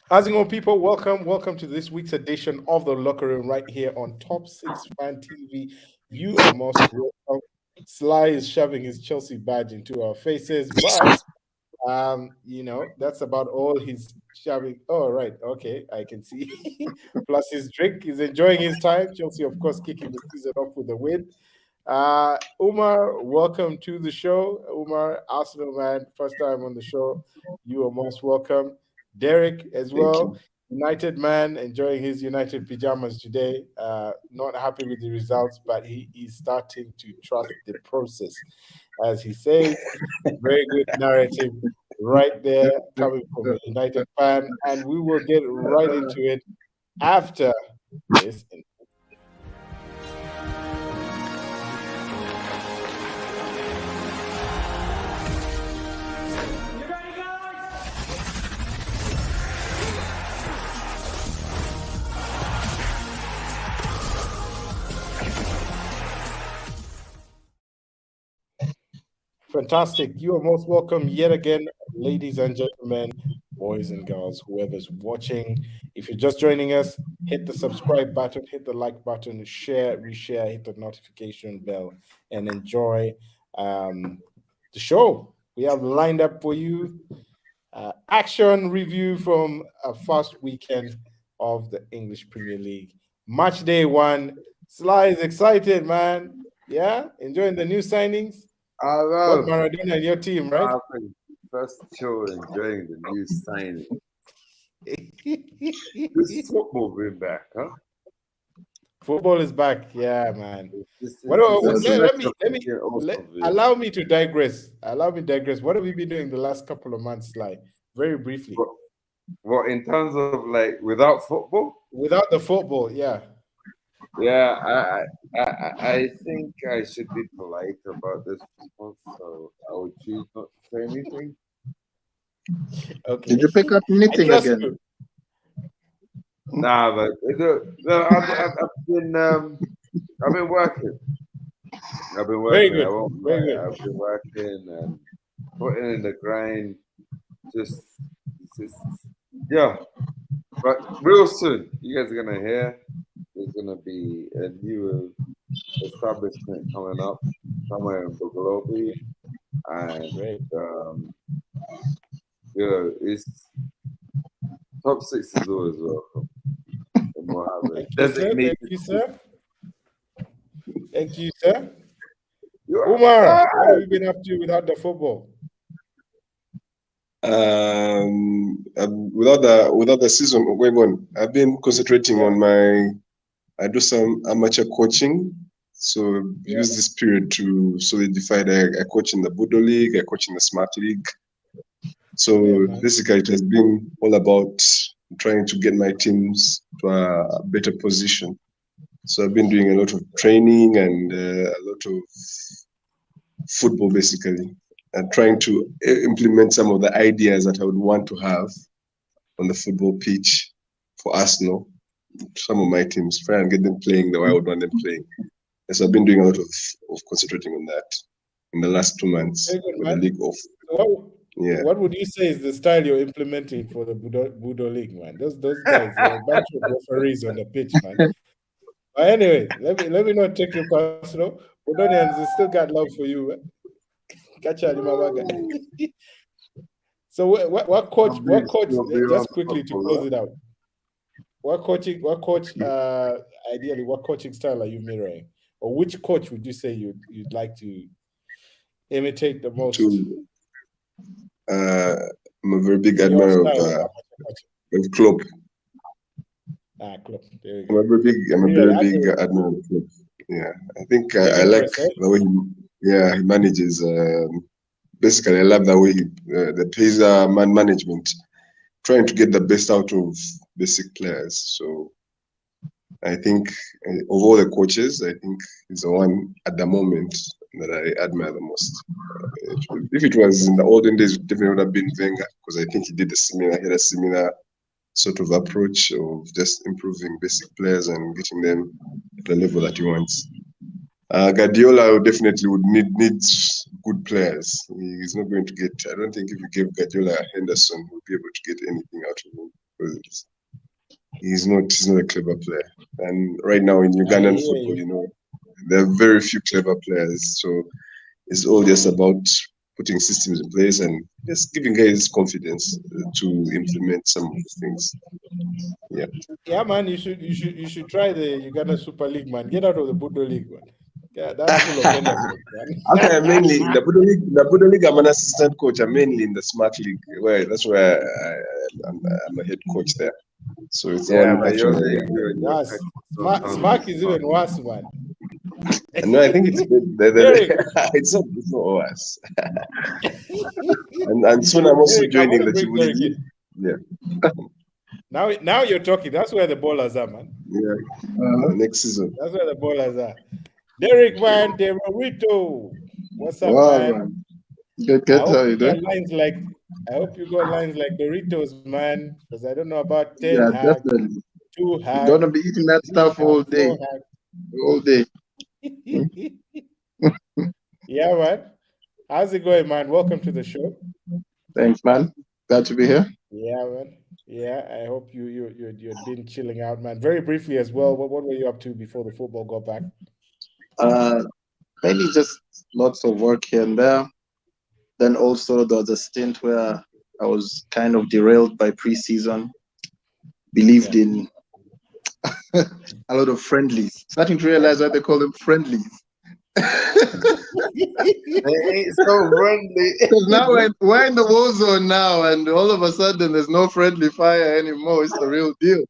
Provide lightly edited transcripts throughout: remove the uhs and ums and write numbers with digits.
How's it going, people? Welcome to this week's edition of the Locker Room right here on Top 6 Fan TV. You are most welcome. Sly is shoving his Chelsea badge into our faces, but that's about all he's shoving. Oh, right, okay, I can see. Plus his drink, he's enjoying his time. Chelsea, of course, kicking the season off with a win. Umar, welcome to the show. Umar, Arsenal man, first time on the show. You are most welcome. Derek as Thank well. you. United man, enjoying his United pajamas today. Not happy with the results, but he is starting to trust the process. As he says, very good narrative right there coming from a United fan. And we will get right into it after this. Fantastic. You are most welcome yet again, ladies and gentlemen, boys and girls, whoever's watching. If you're just joining us, hit the subscribe button, hit the like button, share, reshare, hit the notification bell, and enjoy the show. We have lined up for you action review from a first weekend of the English Premier League. Match day one. Sly is excited, man. Yeah, enjoying the new signings. What Hello. Maradona and your team, right? First show enjoying the new signing. This football been back, huh? Football is back, yeah, man. Allow me to digress. Allow me to digress. What have you been doing the last couple of months, like very briefly? What in terms of like without football? Without the football, yeah. Yeah, I think I should be polite about this response, so I would choose not to say anything. Okay. Did you pick up knitting again? You. Nah, but I've been working. Very good. Very good. I've been working and putting in the grind. Just yeah. But real soon, you guys are gonna hear. There's gonna be a new establishment coming up somewhere in Bugalobi, and it's top 6 is always welcome. Thank you, sir. Thank you, sir. Umar, what have you been up to without the football? Without the season going on, I've been concentrating on I do some amateur coaching. So use this period to solidify I coach in the Budo League, I coach in the Smart League. So basically it has been all about trying to get my teams to a better position. So I've been doing a lot of training and a lot of football basically, and trying to implement some of the ideas that I would want to have on the football pitch for Arsenal, some of my teams, try and get them playing the way I would want them playing. And so I've been doing a lot of concentrating on that in the last 2 months with the league off. What would you say is the style you're implementing for the Budo League, man? Those guys are a bunch of referees on the pitch, man. But anyway, let me not take you personal. Budonians, they still got love for you. So what coach? Just quickly to close it out. What coach? Ideally, what coaching style are you mirroring, or which coach would you say you'd like to imitate the most? I'm a very big admirer of Klopp. Klopp. There you go. I'm a very big admirer of Klopp. Yeah, I think I like the way he manages. Basically, I love the way his man management, trying to get the best out of basic players. So I think of all the coaches, I think he's the one at the moment that I admire the most. If it was in the olden days, it definitely would have been Wenger, because I think he had a similar sort of approach of just improving basic players and getting them to the level that he wants. Guardiola definitely would need good players. He's not going to get. I don't think if you give Guardiola Henderson, he'll be able to get anything out of him because he's not a clever player. And right now in I Ugandan hear football, you. there are very few clever players. So it's all just about putting systems in place and just giving guys confidence to implement some of the things. Yeah. Yeah, man, you should try the Uganda Super League, man. Get out of the Budo League, man. Yeah, that's full of Henderson, man. Okay, mainly in the Budo League, I'm an assistant coach. I'm mainly in the Smart League, that's where I'm a head coach there. So it's Yeah, on but actually. you're Yes. Smack is even worse, man. No, I think it's Derek, it's not worse. And soon I'm also Derek, I want joining to the bring Derek Chibuli. in. Yeah, Now you're talking. That's where the ballers are, man. yeah. Next season. That's where the ballers are. Derek Van De Rorito. What's up, Wow, man? man. Good, I how hope you you got doing? lines like Doritos, man. Because I don't know about 10 Yeah, hag, definitely. 2 You're hag, gonna be eating that 3 stuff all hag, day, 4 all day. hag. Yeah, man. How's it going, man? Welcome to the show. Thanks, man. Glad to be here. Yeah, man. Yeah, I hope you've been chilling out, man. Very briefly as well. What were you up to before the football got back? Uh, Mainly just lots of work here and there. Then also there was a stint where I was kind of derailed by preseason. Believed Yeah. in a lot of friendlies. Starting to realize why they call them friendlies. They ain't so friendly. Because now we're in the war zone now, and all of a sudden there's no friendly fire anymore. It's the real deal.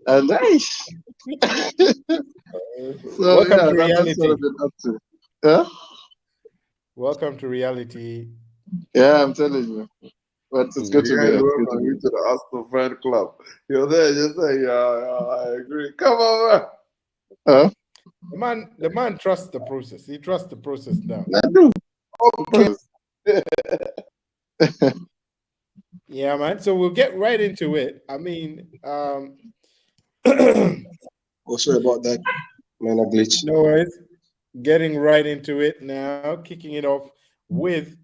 And so Welcome yeah, to that's what reality. I've been up to. Yeah, Welcome to reality. yeah, I'm telling you. But it's good to You be guys here. It's good to welcome be me to the Arsenal fan club. You're there, just say, yeah, I agree. Come on, man. here. The man trusts the process. He trusts the process now. I do. Okay. Yeah, man. So we'll get right into it. I mean, Oh, sorry about that. Minor glitch. no worries. Getting right into it now, kicking it off with,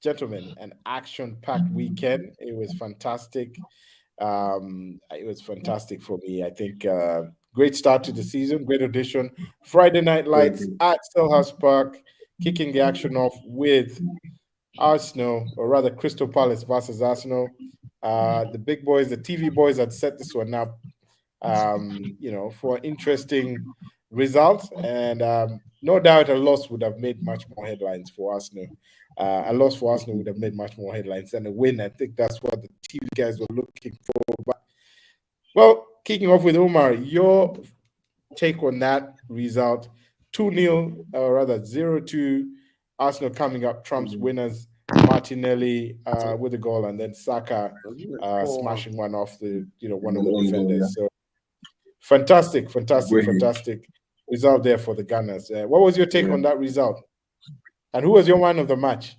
gentlemen, an action-packed weekend. It was fantastic. It was fantastic for me. I think great start to the season, great audition. Friday Night Lights at Selhurst Park, kicking the action off with Arsenal, or rather Crystal Palace versus Arsenal. The big boys, the TV boys, had set this one up, for an interesting result, and no doubt a loss would have made much more headlines for Arsenal. A loss for Arsenal would have made much more headlines than a win. I think that's what the TV guys were looking for. But, well, kicking off with Umar, your take on that result: 2-0, or rather 0-2. Arsenal coming up trumps winners. Martinelli with a goal, and then Saka smashing one off one of the defenders. So fantastic result there for the Gunners. What was your take on that result? And who was your man of the match?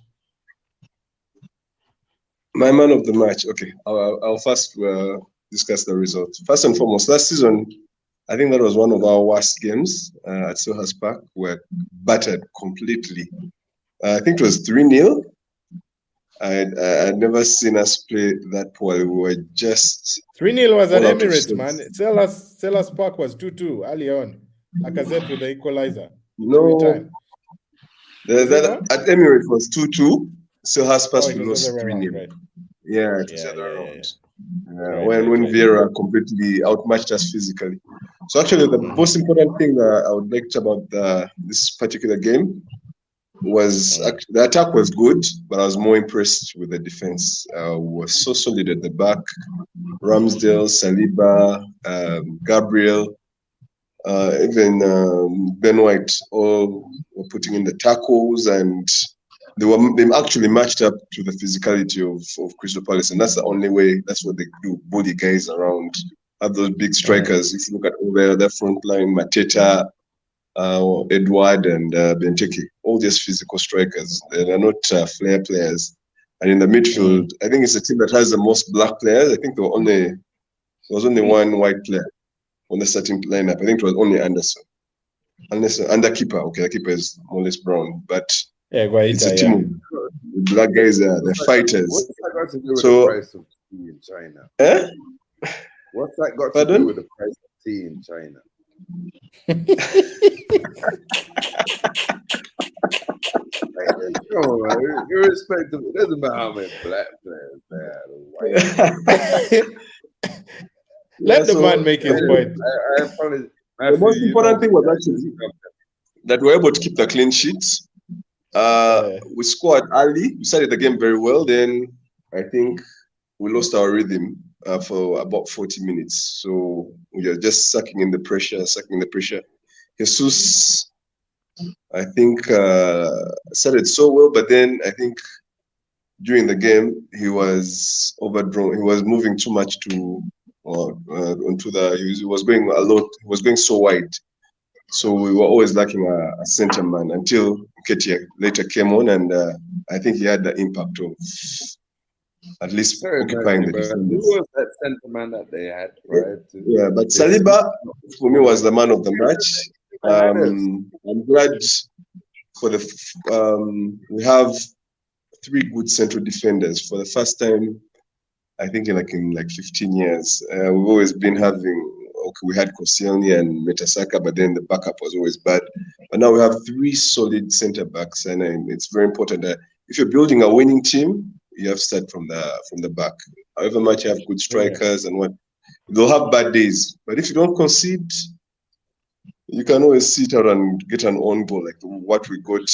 My man of the match. Okay, I'll first discuss the result. First and foremost, last season, I think that was one of our worst games at Selhurst Park. We're battered completely. I think it was 3-0. I'd never seen us play that poorly. We were just 3-0 was at all out of Emirates, sorts. man. Selhurst Park was 2-2 early on. Lacazette with the equalizer. No, Time. at Emirates was 2-2. Selhurst Park we it was lost the other way around, 3-0. right? Yeah, it was the other round. Right, When Vieira completely outmatched us physically. So actually, the most important thing that I would like to about this particular game was the attack was good, but I was more impressed with the defense. We were so solid at the back. Ramsdale, Saliba, Gabriel, even Ben White, all were putting in the tackles, and they actually matched up to the physicality of Crystal Palace, and that's the only way. That's what they do. Body guys around, have those big strikers. If you look at all their front line, Mateta, Edward, and Benteke, all these physical strikers. They are not flair players. And in the midfield, I think it's a team that has the most black players. I think there was only one white player on the starting lineup. I think it was only Anderson. Unless and the keeper, okay, the keeper is more or less brown, but Yeah, it's a Guaita, team yeah. of the black guys. They're fighters. What's that got to do with the So, price of tea in China? eh? What's that got to Pardon? do with the price of tea in China? Come on, man. Irrespective, it doesn't matter how many black players there are, or white. Let the man make his point. I apologize. The most important thing was actually that we were able to keep the clean sheets. We scored early. We started the game very well. Then I think we lost our rhythm for about 40 minutes. So we were just sucking in the pressure. Jesus, I think, started so well, but then I think during the game he was overdrawn. He was moving too much onto the. He was going a lot. He was going so wide. So we were always lacking a center man until Ketia later came on, and I think he had the impact of at least occupying the defenders. Who was that center man that they had? Right? Yeah, but Saliba for me was the man of the match. I'm glad for we have 3 good central defenders for the first time. I think in 15 years, we've always been having. Okay, we had Koscielny and Metasaka, but then the backup was always bad. But now we have 3 solid centre backs, and it's very important that if you're building a winning team, you have to start from the back. However much you have good strikers and what, they'll have bad days. But if you don't concede, you can always sit out and get an own goal like what we got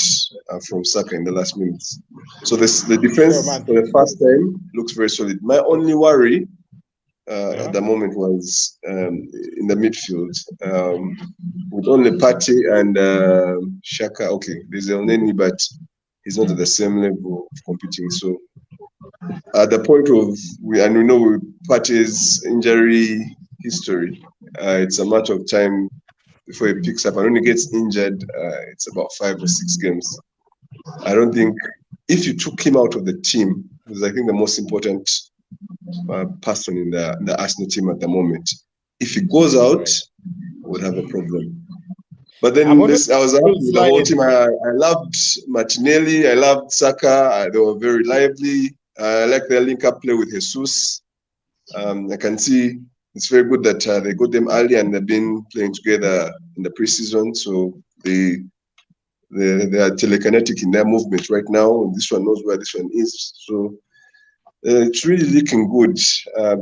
from Saka in the last minutes. So the defense for the first time looks very solid. My only worry at the moment was in the midfield with only Partey and Shaka. Okay, there's Elneny, but he's not at the same level of competing. So at the point of we know with Partey's injury history, it's a matter of time before he picks up. And when he gets injured, it's about 5 or 6 games. I don't think if you took him out of the team, because I think the most important person in the Arsenal team at the moment. If he goes out, we'll have a problem. But then I was happy with the whole team. I loved Martinelli. I loved Saka. They were very lively. I like their link-up play with Jesus. I can see it's very good that they got them early and they've been playing together in the preseason. So they are telekinetic in their movement right now. This one knows where this one is. So it's really looking good,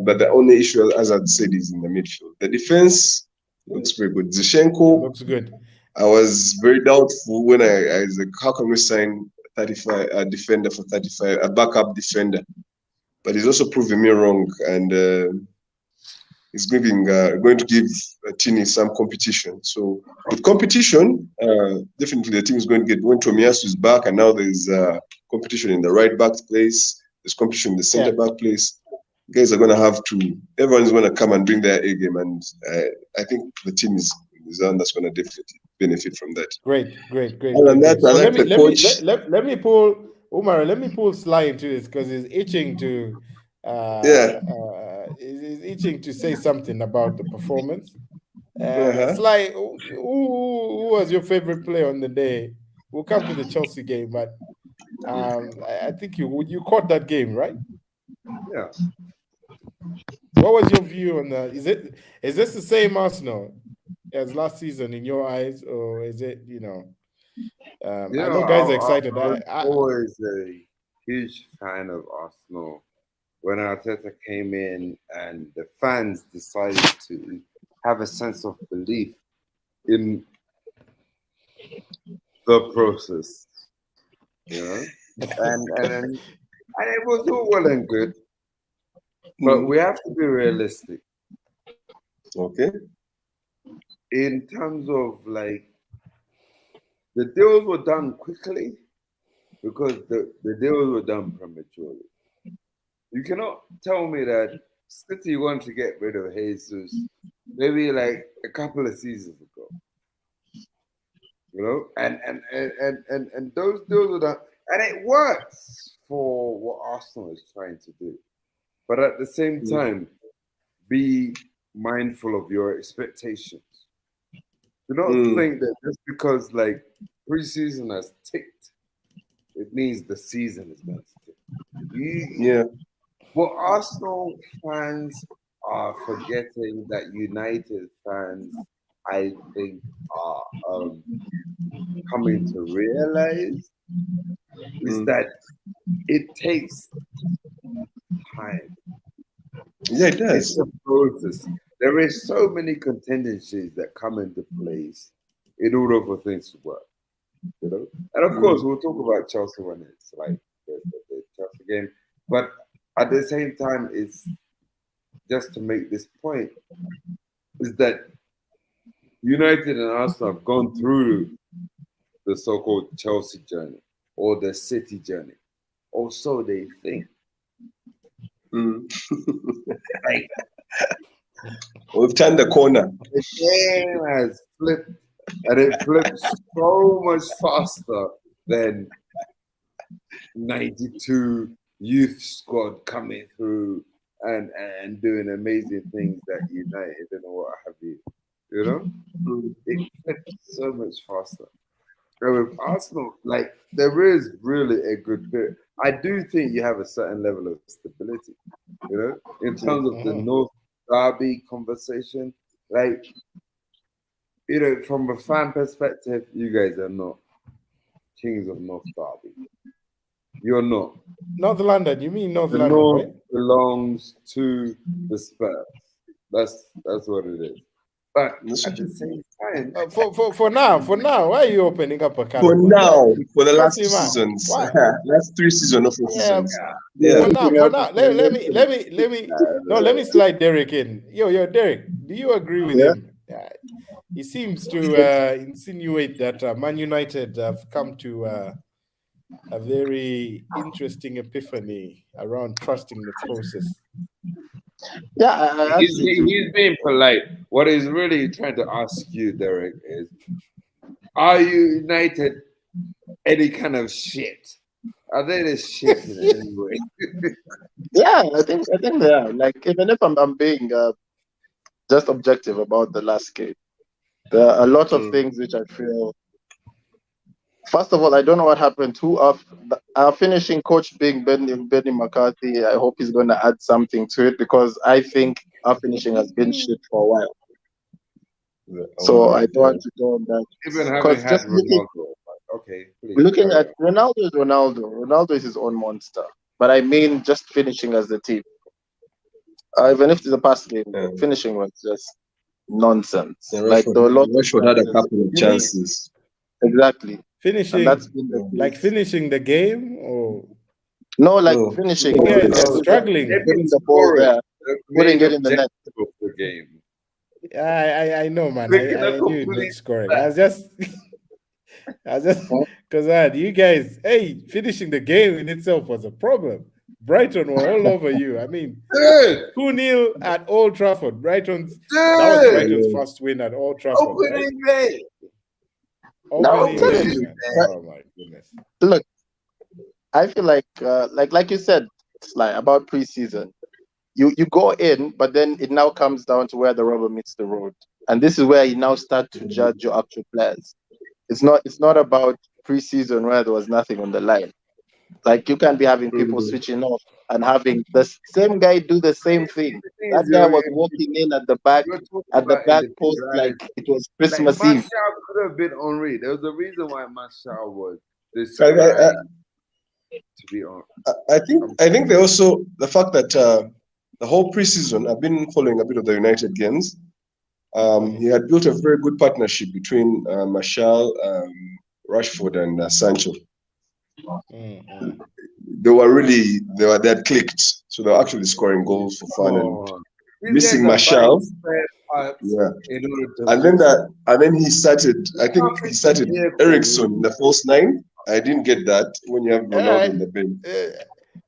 but the only issue, as I'd said, is in the midfield. The defense looks very good. Zinchenko looks good. I was very doubtful when I was like, how can we sign 35 a defender for 35, a backup defender? But he's also proving me wrong, and he's going to give Tini some competition. So with competition, definitely the team is going to get. When Tomiyasu is back, and now there's competition in the right back place. There's competition in the centre back place. Guys are going to have to. Everyone's going to come and bring their A game, and I think the team is one that's going to definitely benefit from that. Great. Other than that, I like the coach. Let me pull Umar. Let me pull Sly into this because he's itching to. He's itching to say something about the performance. Sly, who was your favorite player on the day? We'll come to the Chelsea game, but I think you caught that game, right? Yeah. What was your view on that? Is this the same Arsenal as last season in your eyes, or is it I know guys are excited. I'm always a huge fan of Arsenal. When Arteta came in and the fans decided to have a sense of belief in the process, and it was all well and good, but we have to be realistic. Okay. In terms of the deals were done quickly because the deals were done prematurely. You cannot tell me that City want to get rid of Jesus maybe a couple of seasons ago. And those deals were done, and it works for what Arsenal is trying to do. But at the same time, be mindful of your expectations. Do not think that just because like preseason has ticked, it means the season is going to tick. Yeah. What Arsenal fans are forgetting that United fans, I think, are coming to realize is that it takes time. Yeah, it It's does. a process. There is so many contingencies that come into place in order for things to work. You know, and of course we'll talk about Chelsea when it's like the Chelsea game, but at the same time, it's just to make this point is that United and Arsenal have gone through the so-called Chelsea journey or the City journey, or so they think. Like We've turned the corner. the game has flipped, and it flips so much faster than 92 youth squad coming through and doing amazing things that United and what have you. You know, it flips so much faster. And with Arsenal, like there is really a good bit. I do think you have a certain level of stability. You know, in terms of the North Derby conversation, like you know, from a fan perspective, you guys are not kings of North Derby. You're not. North London. You mean North The London, North right? belongs to the Spurs. That's what it is. But That's at the same time, For now, why are you opening up a can For of worms? now, for the last What's two the amount? seasons, Why? last 3 seasons or 4 Yeah, seasons. Yeah. for now. Let me slide Derek in. Yo, Derek, do you agree with Yeah. him? He seems to insinuate that Man United have come to a very interesting epiphany around trusting the process. Yeah, I actually do. he's being polite. What he's really trying to ask you, Derek, is are you United any kind of shit? Are they the shit in any way? Yeah, I think they are. Like even if I'm being just objective about the last game, there are a lot of things which I feel. First of all, I don't know what happened. Our finishing coach being Benny McCarthy. I hope he's going to add something to it because I think our finishing has been shit for a while. So I don't want to go on that Even having because had just Ronaldo. Okay, please. looking carry at Ronaldo is Ronaldo. Ronaldo is his own monster. But I mean, just finishing as the team. Even if it's the past game, finishing was just nonsense. Yeah, Like there were a lot of Rashford had a chances. couple of You mean chances. Exactly. And finishing, that's been the like case. finishing the game, or No, like No. finishing. you guys are No, struggling? Putting the ball scoring, there, the putting main it in the net. objective of the game. I know, man. Making a I knew it complete was scoring. I was just because you guys, hey, finishing the game in itself was a problem. Brighton were all over you. I mean, Dude, 2-0 at Old Trafford. That was dude, Brighton's first win at Old Trafford, right? opening day. No, I'm Opening telling day, you. man. Oh my goodness. Look, I feel like you said, it's like about preseason. You go in, but then it now comes down to where the rubber meets the road, and this is where you now start to judge your actual players. It's not about preseason where there was nothing on the line. Like you can't be having people switching off and having the same guy do the same thing. The thing That is, guy was walking in at the back you're talking about post like individuality. it was Like Christmas Eve. Martial could have been Henri. There was a reason why Martial was I, described I, to be on. I think they also the fact that the whole preseason I've been following a bit of the United games. He had built a very good partnership between Martial, Rashford, and Sancho. They had clicked, so they were actually scoring goals for fun and missing Martial. Yeah, In order to and then he started. I think he started Ericsson in the false nine. I didn't get that when you have Ronaldo in the bench.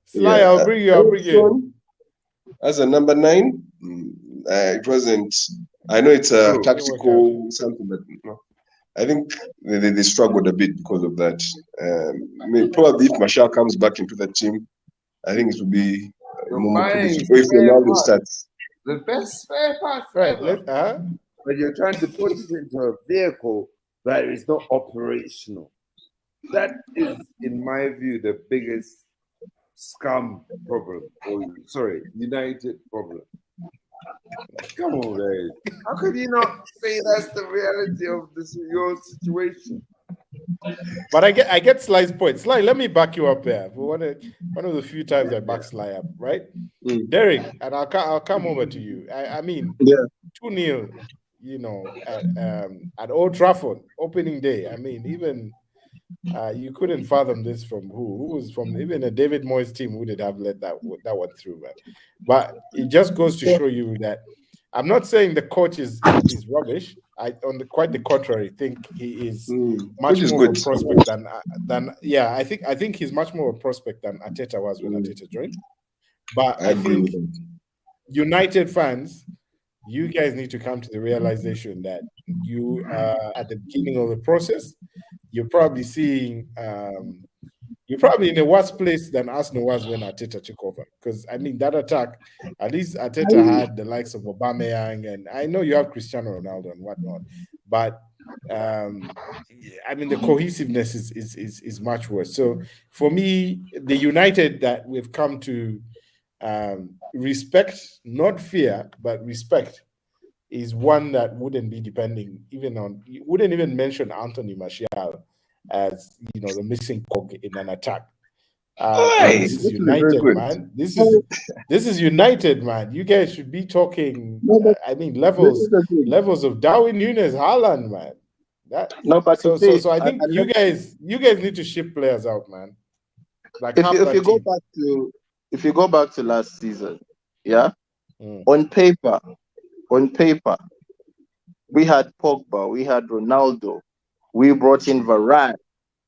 Sly, Yeah, I'll bring you. Ericsson as a number 9. It wasn't. I know it's a tactical something, but I think they struggled a bit because of that. Probably if Martial comes back into the team, I think it will be more conducive. Or if Ronaldo starts. The best spare parts Right. ever. but you're trying to put it into a vehicle that is not operational. That is, in my view, the biggest scum problem, or sorry, United problem. Come on, guys. How could you not say that's the reality of your situation? But I get Sly's point. Sly, let me back you up there. For one of the few times I back Sly up, right? Derek, and I'll come over to you. I mean, Yeah. 2-0, at Old Trafford, opening day. I mean, even you couldn't fathom this from who was from even a David Moyes team who did have let that one through, man. But it just goes to show you that I'm not saying the coach is rubbish. I quite the contrary, think he is much Which is more of good. a prospect than yeah. I think he's much more a prospect than Arteta was when Arteta joined. But I I agree think with that. United fans, you guys need to come to the realization that you at the beginning of the process. You're probably seeing you're probably in a worse place than Arsenal was when Arteta took over. Because I mean that attack, at least Arteta had the likes of Aubameyang, and I know you have Cristiano Ronaldo and whatnot, but um, I mean the cohesiveness is much worse. So for me, the United that we've come to respect, not fear, but respect, is one that wouldn't be depending even on, you wouldn't even mention Anthony Martial as the missing cog in an attack. But Hey, this it's is actually very United, good. man. This is United, man. You guys should be talking. No, but I mean, this is the thing. levels of Darwin Nunes, Haaland, man. That No, but you see, so I think and you guys need to ship players out, man. Like if half you if you that go team. back to if you go back to last season, yeah, Mm. on paper, we had Pogba, we had Ronaldo, we brought in Varane,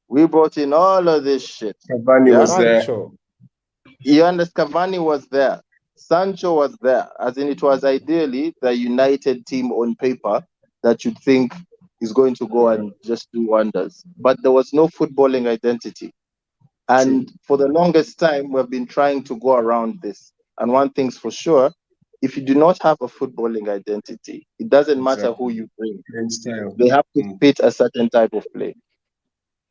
we brought in all of this shit. Cavani Yeah, was there. Sancho. you understand? Cavani was there, Sancho was there, as in it was ideally the United team on paper that you'd think is going to go and just do wonders. But there was no footballing identity. And for the longest time, we've been trying to go around this. And one thing's for sure, if you do not have a footballing identity, it doesn't matter who Exactly. you bring. Playing style. They have to fit a certain type of play.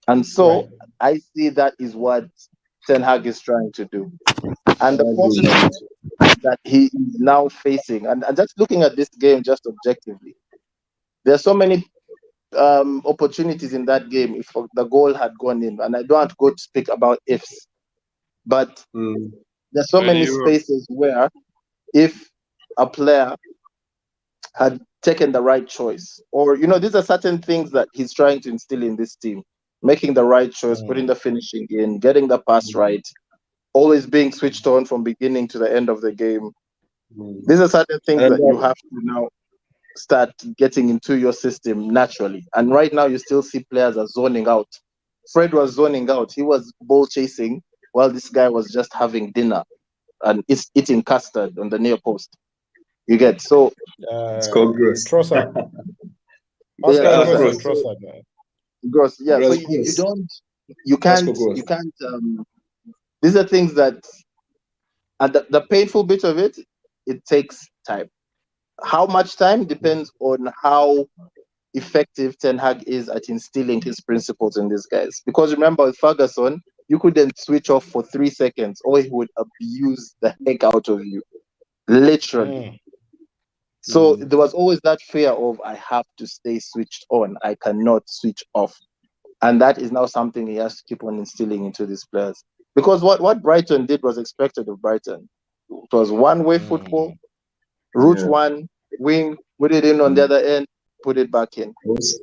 And so Right. I see that is what Ten Hag is trying to do. I And the agree with problem that. that he is now facing, and just looking at this game just objectively, there are so many opportunities in that game if the goal had gone in. And I don't want to go to speak about ifs, but there's so many spaces where if a player had taken the right choice, or these are certain things that he's trying to instill in this team, making the right choice, putting the finishing in, getting the pass right, always being switched on from beginning to the end of the game. These are certain things And that you have to now start getting into your system naturally. And right now you still see players are zoning out. Fred was zoning out. He was ball chasing while this guy was just having dinner and eating custard on the near post. You get so it's called gross. Trossard. yeah, Oscar Gross. Gross and exactly. Trossard, man. Gross. Yeah. So Gross, you gross. don't you Oscar can't gross. you can't these are things that, and the painful bit of it, it takes time. How much time depends on how effective Ten Hag is at instilling his principles in these guys. Because remember, with Ferguson, you couldn't switch off for 3 seconds, or he would abuse the heck out of you, literally. So there was always that fear of, I have to stay switched on. I cannot switch off. And that is now something he has to keep on instilling into these players. Because what Brighton did was expected of Brighton. It was one-way football, route one, wing, put it in on the other end, put it back in.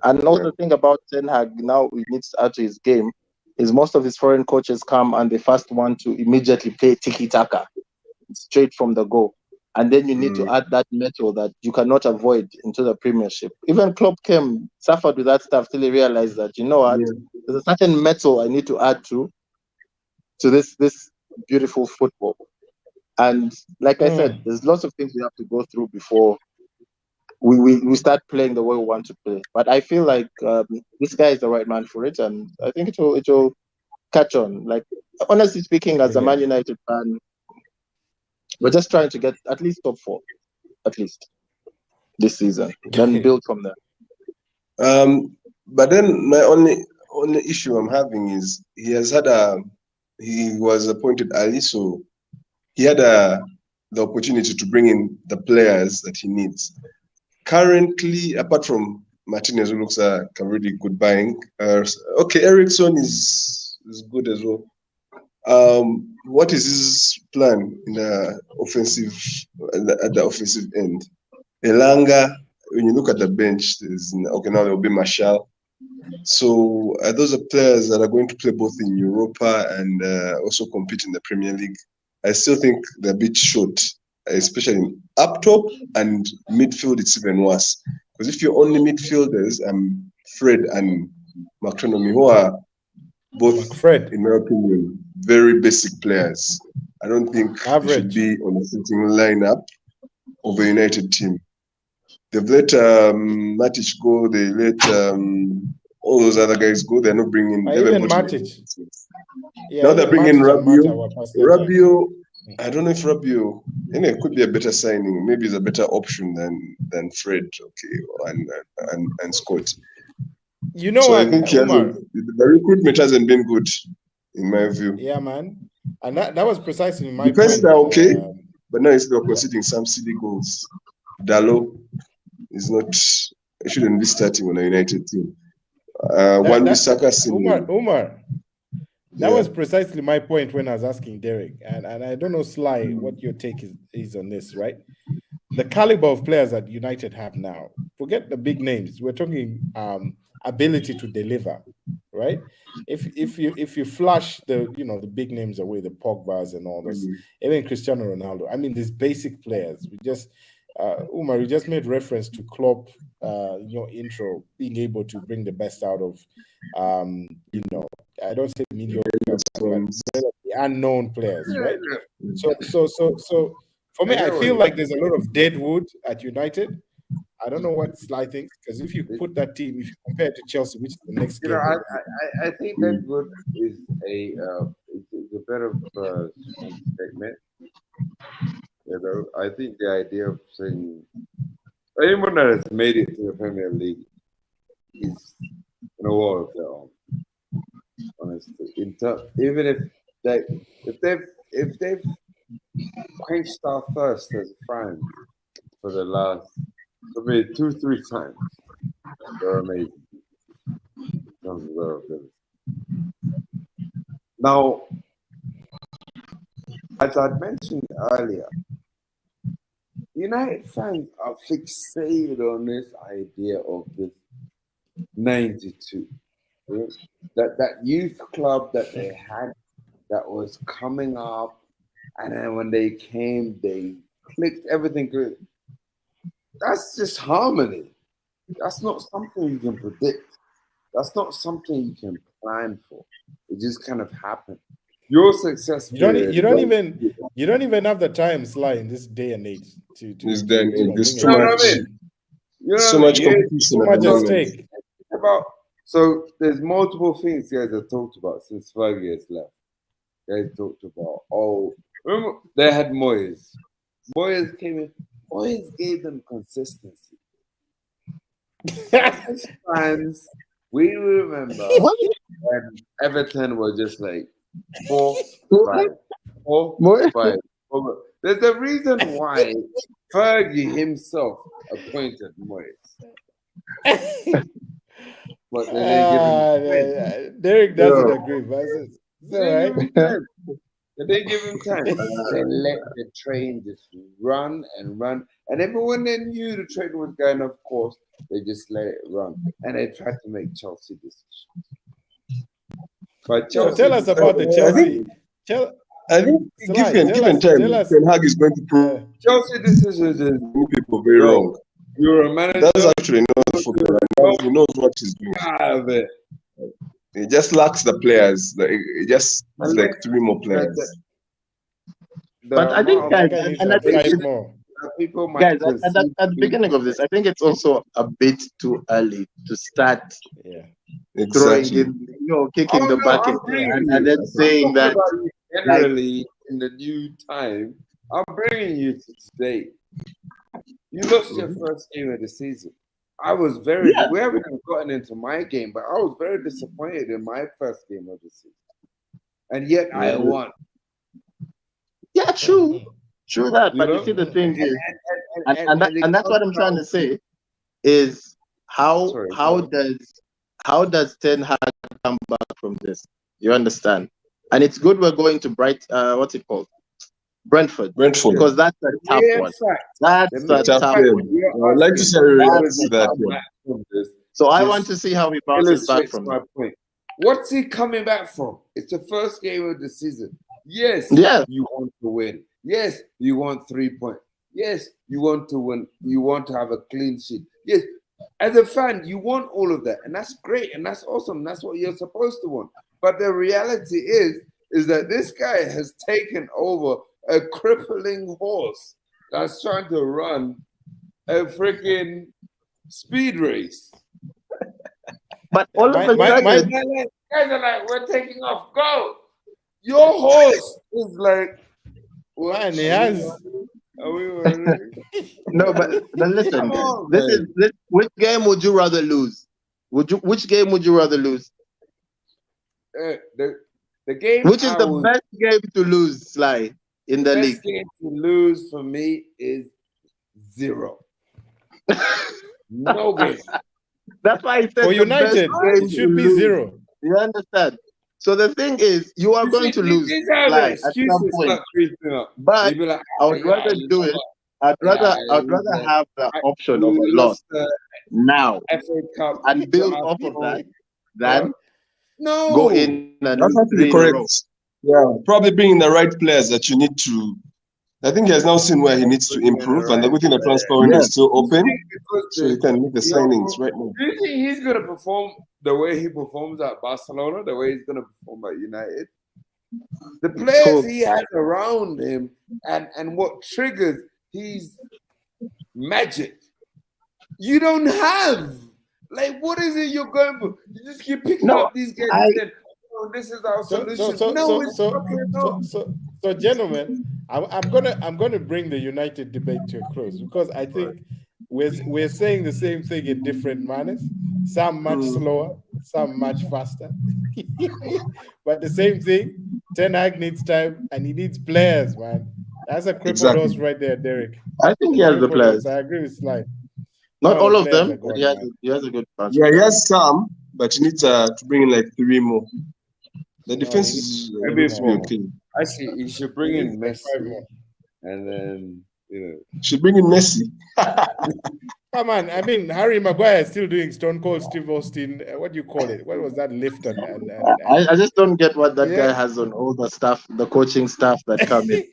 And also the thing about Ten Hag, now he needs to add to his game, is most of his foreign coaches come and they first want to immediately play tiki-taka, straight from the goal. And then you need to add that metal that you cannot avoid into the Premiership. Even Klopp suffered with that stuff till he realized that, you know what, there's a certain metal I need to add to this beautiful football. And like I said, there's lots of things we have to go through before we start playing the way we want to play. But I feel like this guy is the right man for it, and I think it will catch on. Like, honestly speaking, as a Man United fan, we're just trying to get at least top 4, at least. this season. Then build from there. But then my only issue I'm having is he was appointed early, so he had the opportunity to bring in the players that he needs. Currently, apart from Martinez, who looks like a really good buying, okay, Ericsson is good as well. What is his plan in the offensive at the offensive end? Elanga, when you look at the bench, okay, now there will be Marshall. So those are players that are going to play both in Europa and also compete in the Premier League. I still think they're a bit short, especially in up top and midfield. It's even worse because if you're only midfielders, Fred and McTominay, who are both, in my opinion, very basic players. I don't think they should be on the sitting lineup of a United team. They've let Matic go. They let all those other guys go. They're not bringing. Even Matic. Now they're bringing Rabiot. Rabiot. I don't know if Rabiot. It could be a better signing. Maybe it's a better option than Fred. Okay, and Scott. You know so what, I think Umar, the recruitment hasn't been good, in my view. Yeah, man, and that was precisely my defense. point. They're okay, but now they're conceding some silly goals. Dalot is not. He shouldn't be starting on a United team. Umar, that was precisely my point when I was asking Derek, and I don't know, Sly, what your take is on this, right? The caliber of players that United have now. Forget the big names. We're talking ability to deliver, right? If you flush the big names away, the Pogbas and all this, even Cristiano Ronaldo. I mean, these basic players. We just Umar, you just made reference to Klopp, your intro, being able to bring the best out of, I don't say mediocre, but the unknown players, right? So for me, I feel like there's a lot of dead wood at United. I don't know what Sly thinks, because if you put that team, if you compare it to Chelsea, which is the next game, I think that good is a better statement. I think the idea of saying anyone that has made it to the Premier League is in a war of their own. Honestly, even if they've quenched our thirst as fans for the last maybe 2-3 times, they're amazing. Now, as I'd mentioned earlier, United fans are fixated on this idea of this 92. That youth club that they had that was coming up, and then when they came, they clicked everything good. That's just harmony. That's not something you can predict. That's not something you can plan for. It just kind of happened. Your success. You don't even have the time, Sly, in this day and age to there's too much competition. So much at stake. So there's multiple things you guys have talked about since Fergie has left. You guys talked about, remember they had Moyes. Moyes came in. Moyes gave them consistency. As fans, we remember when Everton were just like 4-5. There's a reason why Fergie himself appointed Moyes. But they didn't give him Derek doesn't agree, but it's all right. They didn't give him time. They let the train just run and run. And even when they knew the train was going, of course, they just let it run. And they tried to make Chelsea decisions. But Chelsea, tell us about the Chelsea. I think given time, Ten Hag is going to prove Chelsea decisions is people very wrong. You're a manager. That's actually not football. He knows what he's doing. He just lacks the players. He just needs like 3 more players. But I think, guys, and I think more. Guys, at the beginning of this, I think it's also a bit too early to start throwing in, kicking the bucket and then saying that. Generally, in the new time, I'm bringing you to today. You lost your first game of the season. I was very. Yeah. We haven't even gotten into my game, but I was very disappointed in my first game of the season, and yet I won. Yeah, true that. You But you know, see, the thing is, and it and that's what I'm trying to say is how Sorry, how go on. does how does Ten Hag come back from this? You understand? And it's good we're going to what's it called? Brentford. Brentford. Because that's a tough Yeah, one. fact. That's The a mere Tough tough fact game. one. we are I'd like to asking, see how he how reacts does to he that come one. back from this? So I Just want to see how he bounces back illustrates from my that. point. What's he coming back from? It's the first game of the season. Yes, Yeah. you want to win. Yes, you want 3 points. Yes, you want to win. You want to have a clean sheet. Yes, as a fan, you want all of that, and that's great, and that's awesome. That's what you're supposed to want. But the reality is that this guy has taken over a crippling horse that's trying to run a freaking speed race. But all of a my- sudden, Guys are like, we're taking off. Go. Your horse is like, what? Man, he has. Are we running? no, but listen, Come on, this man. is which game would you rather lose? Which game would you rather lose? The game Which is I the would- best game to lose, Sly, in the league? best game to lose for me is 0. No game. That's why I said For the best United, game it should to be lose. 0. You understand? So the thing is, you are going to lose, These are the Sly, at some excuses point. start creeping up. But They be like, I would rather you do know it. what? I'd rather have the option of a We loss lost the now FA Cup and to build off of Arsenal. that than No. go in and That's lose actually 3 in a row. correct. Yeah, probably bringing the right players that you need to. I think he has now seen where he needs to improve, and the good thing the transfer window Yeah. is still open, Because so you can make the you know, signings right now. do you think he's going to perform the way he performs at Barcelona, the way he's going to perform at United? The players Cool. he has around him and what triggers his magic, you don't have. Like, what is it you're going for? You just keep picking No, up these guys I- and saying, oh, this is our solution. So, gentlemen, I'm gonna bring the United debate to a close because I think we're saying the same thing in different manners. Some much slower, some much faster. But the same thing. Ten Hag needs time and he needs players, man. That's a crippled horse right there, Derek. I think he has the players. I agree with Sly. Not No, all the of players them, are but gone, he has a good bunch. Yeah, he has some, but you need to bring in like 3 more. The No, defense he is maybe going to be 4 okay. Actually, he should bring He in needs like 5 Messi, more. and then Should bring in Messi. Come on, I mean Harry Maguire is still doing Stone Cold Steve Austin. What do you call it? What was that lift and I just don't get what that Yeah. guy has on all the stuff, the coaching staff that come in.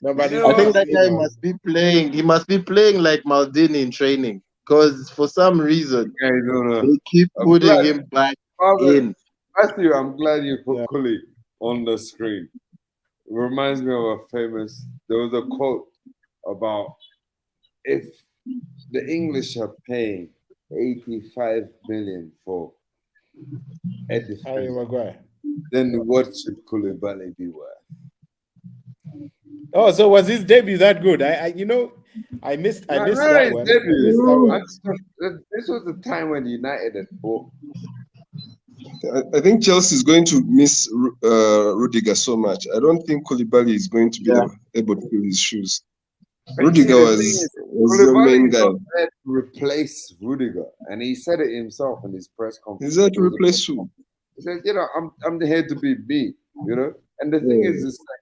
No, but You it's know I think what? that guy must be playing. He must be playing like Maldini in training, because for some reason Yeah, he's on a- they keep I'm putting glad- him back Father, in. Matthew, I'm glad you put Yeah. Kuli on the screen. It reminds me of there was a quote about if the English are paying 85 million for a Harry defender, Maguire. then what should Koulibaly be worth? Oh, so was his debut that good? I missed No, that his one. debut. I missed that one. This was the time when United had bought. I think Chelsea is going to miss Rudiger so much. I don't think Koulibaly is going to be able to fill his shoes. Rudiger was the main guy. Not there to replace Rudiger, and he said it himself in his press conference. Is that to replace who? He said, I'm here to be me, And the thing is like,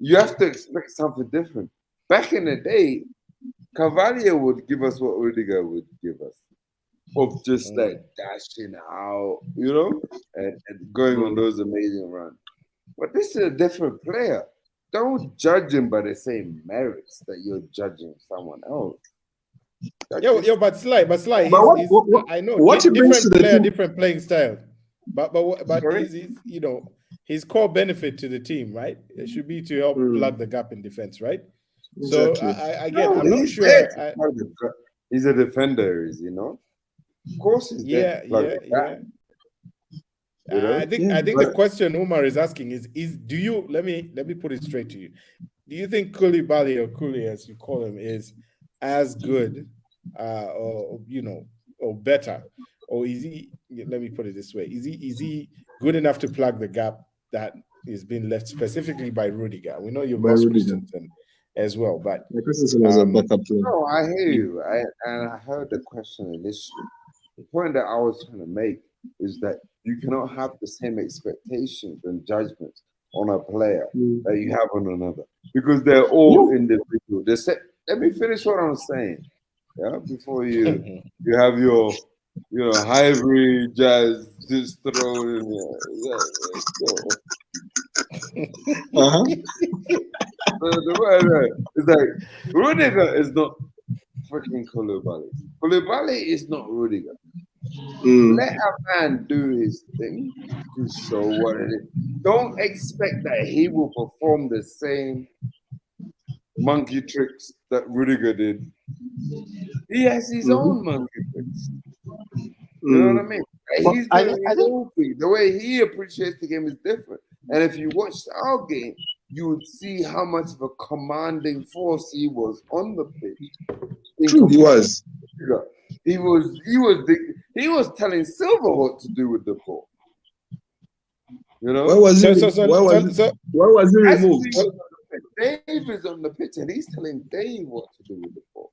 you have to expect something different. Back in the day, Cavalier would give us what Rudiger would give us, of just like dashing out, and going on those amazing runs. But this is a different player. Don't judge him by the same merits that you're judging someone else. But Sly, I know what he brings to different the player, team- different playing style. But Sorry? his core benefit to the team, right? It should be to help plug the gap in defense, right? So Exactly. I'm not He's sure. there to plug the gap. He's a defender, Of course he's there to plug the gap. I think the question Umar is asking is do you let me put it straight to you. Do you think Koulibaly or Kuli, as you call him, is as good, or or better, or is he? Let me put it this way: is he good enough to plug the gap that is being left specifically by Rudiger? We know you've By lost Rudiger. Christensen as well, but Like Christensen was a backup player. No, I hear you. I heard the question initially. The point that I was trying to make is that you cannot have the same expectations and judgments on a player that you have on another because they're all individual. Let me finish what I'm saying. Yeah, before you have your hybrid jazz just thrown in there. Uh-huh. It's like Rudiger is not freaking Koulibaly. Koulibaly is not Rudiger. Let a man do his thing to show what it is. Don't expect that he will perform the same monkey tricks that Rudiger did. He has his own monkey tricks. You know what I mean? Well, He's I doing his think- own thing. The way he appreciates the game is different. And if you watched our game, you would see how much of a commanding force he was on the pitch. True, he was. He was telling Silver what to do with the ball. You know? Why was he? So- why was so- he? Why was he As removed? he was on the pitch, Dave is on the pitch and he's telling Dave what to do with the ball.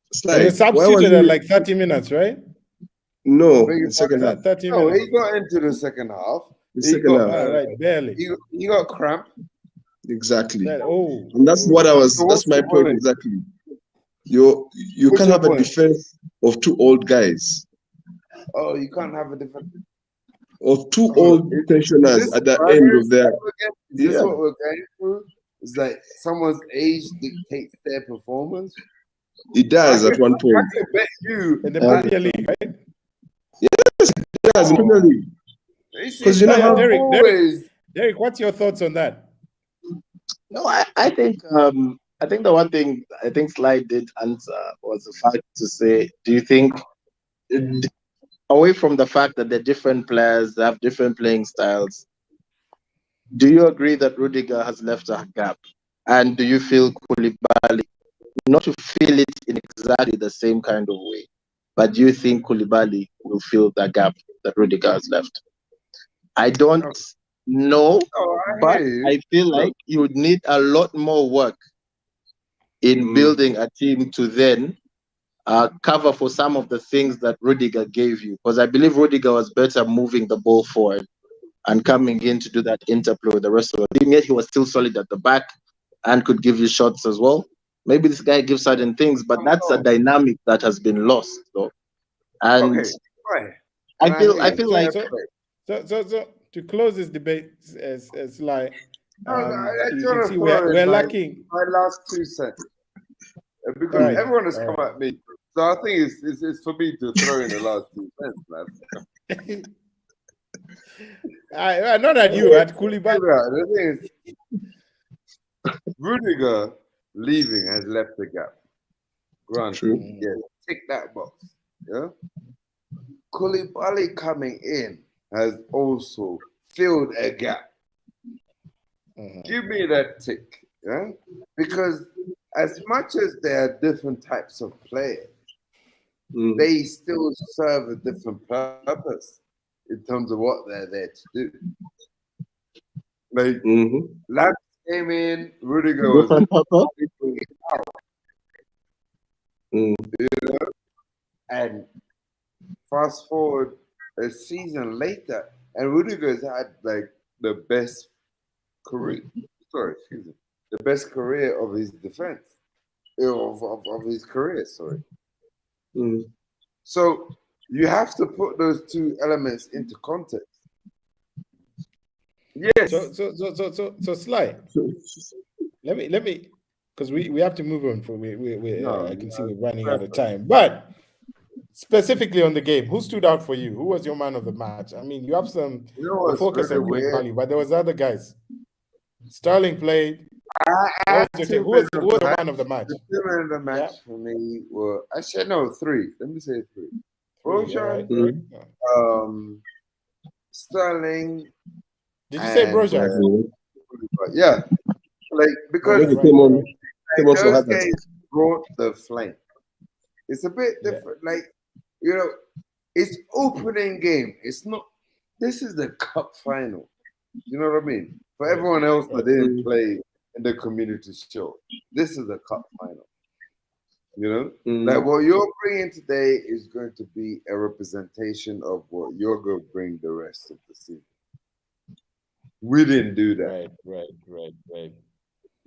It's He like was why was substituted he? at like 30 minutes, right? No, Beg your the second half. 30 No, minutes. he got into the second half. The He second got, half. Right, barely. He got cramp. Exactly. Oh, And that's what I was. So That's what's my the point point? exactly. You What's can't your have a point? defense of two old guys Oh, you can't have a different. or two old Is pensioners this at the virus end of their. Is this Yeah. what we're going through? It's like someone's age dictates their performance. It does at one I point. can bet you. in the Premier League, right? It does in Premier League. It's 'Cause you know how- always. Derek, what's your thoughts on that? No, I think the one thing I think Slide did answer was the fact to say, do you think, away from the fact that they're different players, they have different playing styles, do you agree that Rudiger has left a gap? And do you feel Koulibaly, not to feel it in exactly the same kind of way, but do you think Koulibaly will fill that gap that Rudiger has left? I don't know, Oh, I but hear you. I feel like you would need a lot more work in building a team to then cover for some of the things that Rudiger gave you. Because I believe Rudiger was better moving the ball forward and coming in to do that interplay with the rest of the team. Yet he was still solid at the back and could give you shots as well. Maybe this guy gives certain things, but that's a dynamic that has been lost, though. And Okay, right. I feel like So to close this debate, as like I you just can wanna see throw we're in lacking. my last 2 cents because Right, everyone has right. come at me, so I think it's for me to throw in the last 2 cents, man. Not at you, at Koulibaly. The thing is, Rudiger leaving has left the gap. Granted, True. yeah, tick that box. Yeah. Koulibaly coming in has also filled a gap. Give me that tick, yeah? Because as much as there are different types of players, they still serve a different purpose in terms of what they're there to do. Like, Lads came in, Rudiger was different purpose. and fast forward a season later, and Rudiger's had like the best career. Sorry, excuse me, the best career of his defense, of his career. Sorry. So you have to put those two elements into context. Yes. So Sly, let me, because we have to move on. I can see we're running out of time. But specifically on the game, who stood out for you? Who was your man of the match? I mean, you have some focus on Koulibaly, but there was other guys. Sterling played. Who was the man of the match? The man of the match for me were actually no 3. Let me say 3. Broja, Sterling. Did you say Broja? Yeah, like because Came on for those Havertz. games brought the flame. It's a bit different. Like, you know, it's opening game. It's not. This is the cup final. You know what I mean? For everyone else that didn't play in the community show, this is the cup final. You know, like what you're bringing today is going to be a representation of what you're going to bring the rest of the season. We didn't do that. Right.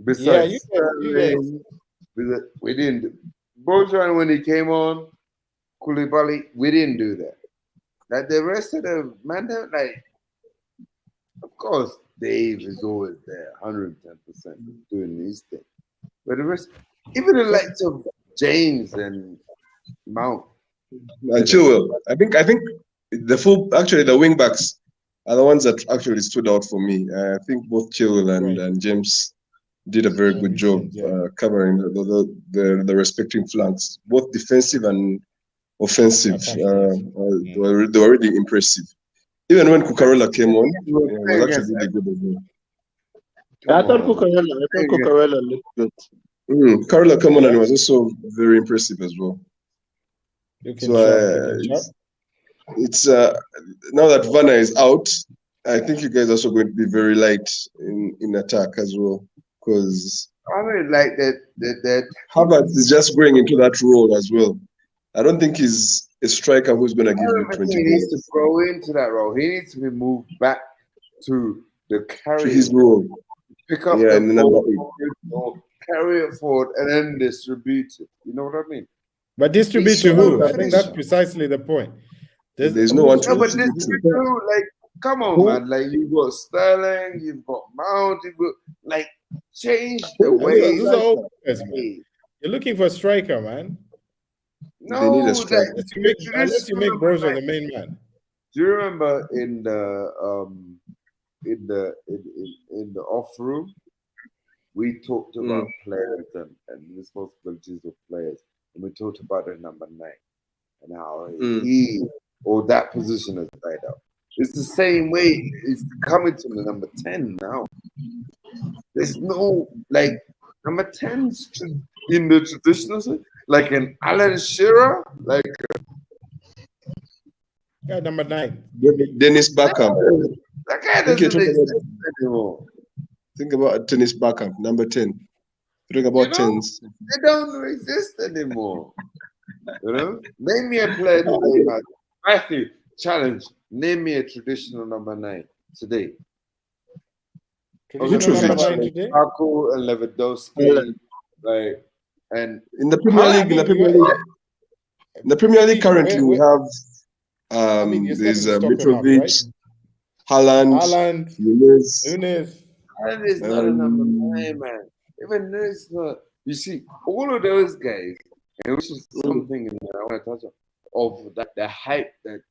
Besides, you we didn't. Bojan, when he came on, Koulibaly, we didn't do that. Like the rest of the man, like, of course, Dave is always there, 110% doing these things. But the rest, even the likes of James and Mount. Chilwell. I think the wing backs are the ones that actually stood out for me. I think both Chilwell and James did a very good job covering the respective flanks, both defensive and offensive. They were really impressive. Even when Cucurella came on, it was actually really good as well. I thought Cucurella looked good. Cucurella came on and was also very impressive as well. It's now that Vanna is out, I think you guys are also going to be very light in attack as well, because I mean, like that Havertz is just going into that role as well. I don't think he's a striker who's going to give you 20 He needs to grow into that role. He needs to be moved back to the carry. To his role. Pick up the ball, carry it forward, and then distribute it. You know what I mean? But distribute to who? I think that's precisely the point. There's no one to distribute to. Like, come on, man. Like, you've got Sterling, you've got Mount, you've got, like, change the way. You're looking for a striker, man. No, they need a striker. Unless you make Brozo the main man. Do you remember in the off room, we talked about players and responsibilities of players, and we talked about the number 9 and how he or that position is tied up. It's the same way it's coming to the number 10 now. There's no, like, number 10 in the traditional sense, like an Alan Shearer, like number 9. Dennis Bergkamp. That guy doesn't exist anymore. Think about Dennis Bergkamp, number 10. Think about 10s. They don't exist anymore. You know? Name me a player today, man. Matthew, challenge. Name me a traditional number 9 today. Traditional number 9 today? Marco and Lewandowski, like, and in the Premier League, in the Premier League currently we have there's Mitrovic, Haaland, Nunes. Haaland is not a number 9, man. Even Nunes not. You see, all of those guys, and which is something I want to touch on, of that the hype that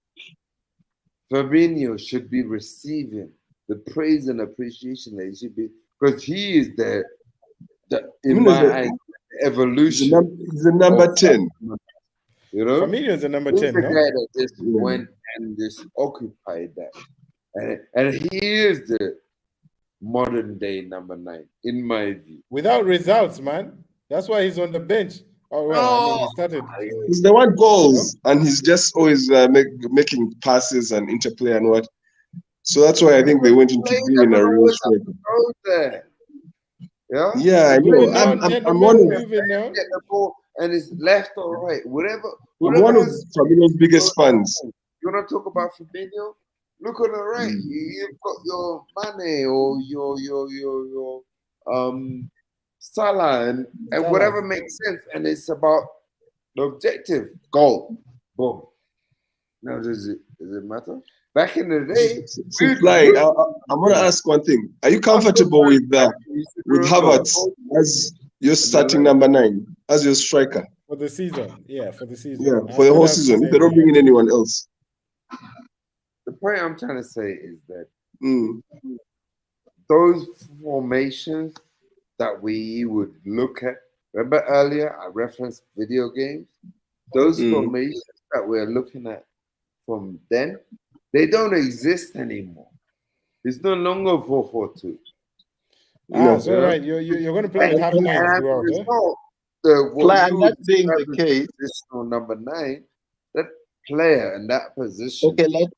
Fabinho should be receiving, the praise and appreciation that he should be, because he is the in my eyes, evolution. He's the number 10. You know, Fabinho is the number he's 10. the guy that just went and just occupied that, and he is the modern day number 9 in my view. Without results, man. That's why he's on the bench. Oh, well, he started. He's the one goals, and he's just always making passes and interplay and what. So that's why I think they went into being a real striker. Yeah, I know. I'm one of get the ball and it's left or right, whatever. I'm one of Fabinho's biggest fans. You want to talk about Fabinho? Look on the right. You've got your Mane or your Salah and whatever makes sense, and it's about the objective goal. Boom. Now does it matter? Back in the day, I'm gonna ask one thing. Are you comfortable with Havertz as your starting number 9, as your striker? For the season. Yeah, for the season. Yeah, for the whole season. If they don't bring in anyone else. The point I'm trying to say is that those formations that we would look at, remember earlier I referenced video games? Those formations that we're looking at from then, they don't exist anymore. It's no longer 4-4-2. So right, you're going to play with half 9s throughout. what you And would that being describe the as case, traditional number 9, that player in that position, okay, that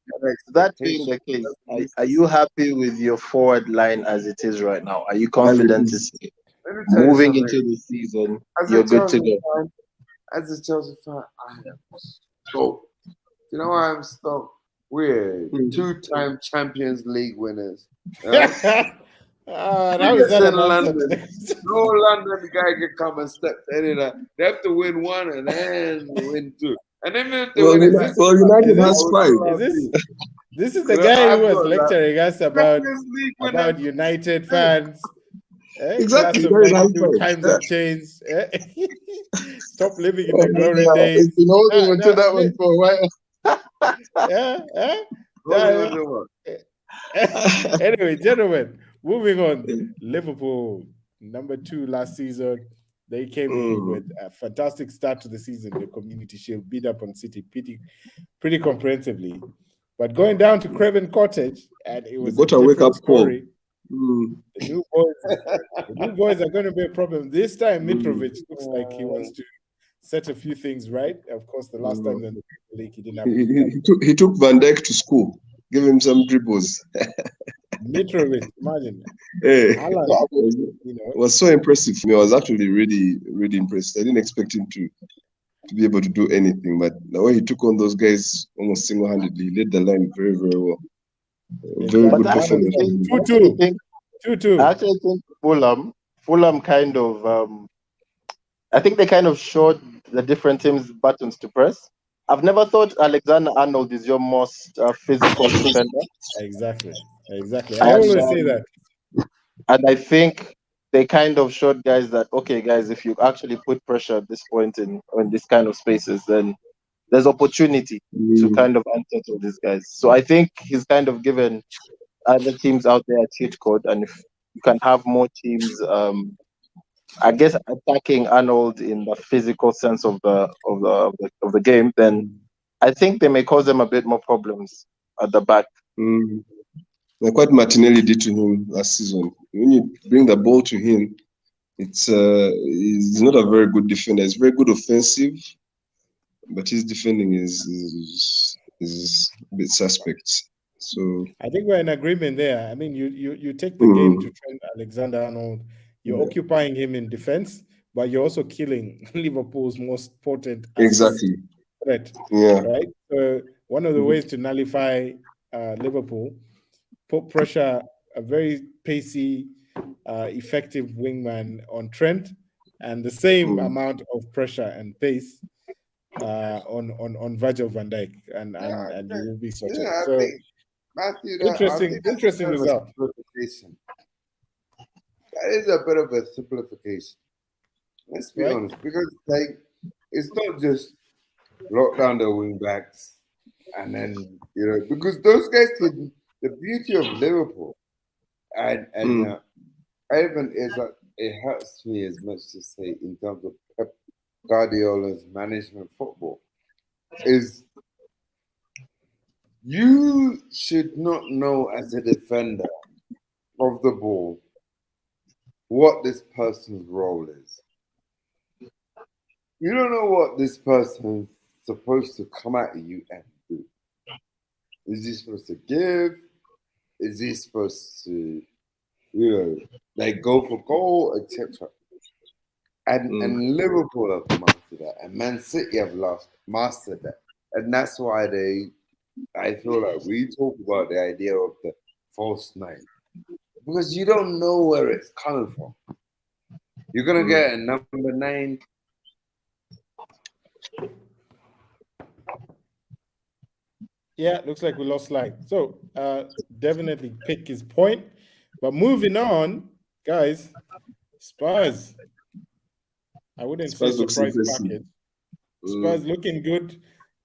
that being expectation the case, doesn't are you exist. happy with your forward line as it is right now? Are you As it confident to is. say Let me tell you moving something. into the season, As you're a good to Chelsea go? fan, I am stoked. You know why I'm stoked? We're Mm. 2-time Champions League winners. Yeah? How is Biggest that in an answer to London. the question? No London guy can come and step to any of that. They have to win one and then win two. And even if they Well, win it back to back, Is United I has this will 5. still is have this you. this is the You know, guy who I've was got that. lecturing us Champions League winners. about United Hey, fans? Exactly. Class of United has 92, 5. times have changed. Stop living in Oh, the glory it's days. been holding on to No, that one for a while. yeah, yeah. holding on to what? Anyway, gentlemen, moving on. Liverpool, number 2 last season. They came in Mm. with a fantastic start to the season. The Community Shield beat up on City pretty comprehensively. But going down to Craven Cottage, and it They was a got a wake different up call. story. Mm. The new boys are going to be a problem. This time, Mm. Mitrovic looks like he wants to set a few things right. Of course, the last time Mm. in the Premier League, he didn't He, have a good he, time. he took Van Dijk to school. Give him some dribbles. Mitrovic, imagine. Hey, Haaland, it was, you know. it was so impressive for me. I was actually really, really impressed. I didn't expect him to be able to do anything, but the way he took on those guys almost single-handedly, he led the line very, very well. Very But good Exactly. I Man of actually performance the from think, him. I actually 2-2. think, 2-2. Fulham kind of, I think they kind of showed the different teams' buttons to press. I've never thought Alexander Arnold is your most physical defender, Exactly. I and always say that. I think they kind of showed guys that okay, guys, if you actually put pressure at this point in this kind of spaces, then there's opportunity to Mm. kind of unsettle these guys. So I think he's kind of given other teams out there a cheat code, and if you can have more teams, I guess attacking Arnold in the physical sense of the game, then I think they may cause them a bit more problems at the back. Mm. Like what Martinelli did to him last season. When you bring the ball to him, he's not a very good defender. He's very good offensive, but his defending is a bit suspect. So I think we're in agreement there. I mean, you take the game to mm, Trent Alexander-Arnold. You're yeah, occupying him in defense, but you're also killing Liverpool's most potent assist exactly. threat, Yeah. right? So one of the Mhm. ways to nullify Liverpool, put pressure, a very pacey, effective wingman on Trent, and the same Mm. amount of pressure and pace on Virgil van Dijk, Yeah, and you will be sorted. I So think Matthew, I think that's a interesting bit of a result. simplification. That is a bit of a simplification. Let's be Right? honest, because like it's not just lock down the wing backs and then because those guys can. The beauty of Liverpool and Mm. even is that it hurts me as much to say in terms of Pep Guardiola's management football is you should not know as a defender of the ball what this person's role is. You don't know what this person's supposed to come at you and do. Is he supposed to give? Is he supposed to, like go for goal, etc.? Mm. And Liverpool have mastered that, and Man City have lost mastered that, and that's why I feel like we talk about the idea of the false nine because you don't know where it's coming from. You're gonna Mm. get a number 9. Yeah, looks like we lost light. So definitely pick his point. But moving on, guys, Spurs. I wouldn't say Spurs looks surprise impressive. package. Spurs Mm. looking good.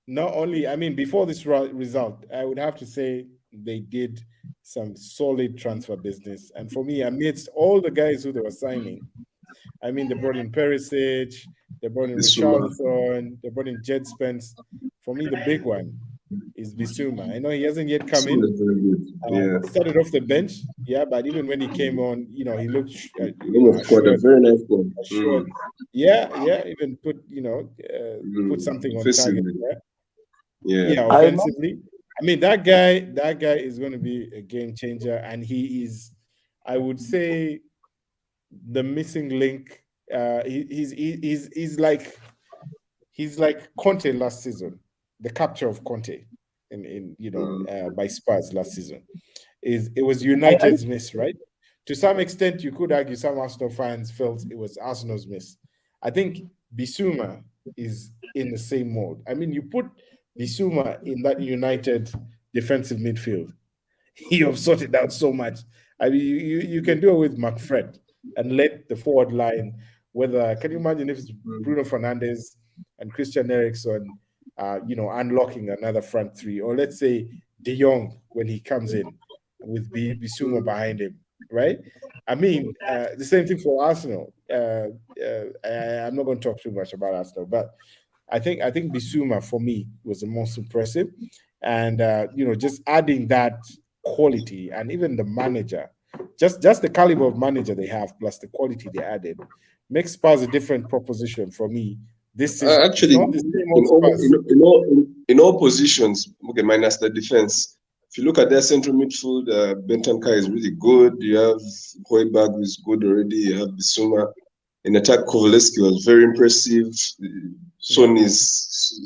Not only, I mean, before this result, I would have to say they did some solid transfer business. And for me, amidst all the guys who they were signing, I mean, they brought in Perisic, they brought in Bissouma. Richarlison, they brought in Jed Spence. For me, the big one is Bissouma. I know he hasn't yet come Bissouma in. is very good. Yeah. Started off the bench, Yeah, but even when he came on, he looked, Almost scored a assured, very nice goal. assured. Yeah, yeah, even put, put something on target. Defensively. Yeah, Yeah. yeah, I remember. offensively. I mean, that guy is going to be a game changer, and he is, I would say, the missing link. He's like Conte last season, the capture of Conte in Mm. by Spurs last season. It was I United's miss, right? To some extent, you could argue some Arsenal fans felt it was Arsenal's miss. I think Bissouma is in the same mold. I mean, you put Bissouma in that United defensive midfield, you have sorted out so much. I mean, you can do it with McFred and let the forward line. Whether can you imagine if it's Mm. Bruno Fernandes and Christian Eriksen, unlocking another front three, or let's say De Jong when he comes in with Bissouma behind him, right? I mean, the same thing for Arsenal. I'm not going to talk too much about Arsenal, but I think Bissouma for me was the most impressive, and just adding that quality and even the manager, just the caliber of manager they have plus the quality they added, makes Spurs a different proposition for me this season. It's Actually, not the same in old all Spurs. in all positions, okay, minus the defense. If you look at their central midfield, Bentancur is really good. You have Højbjerg, who is good already. You have Bissouma. In attack, Kovalevsky was very impressive. Yeah, Son is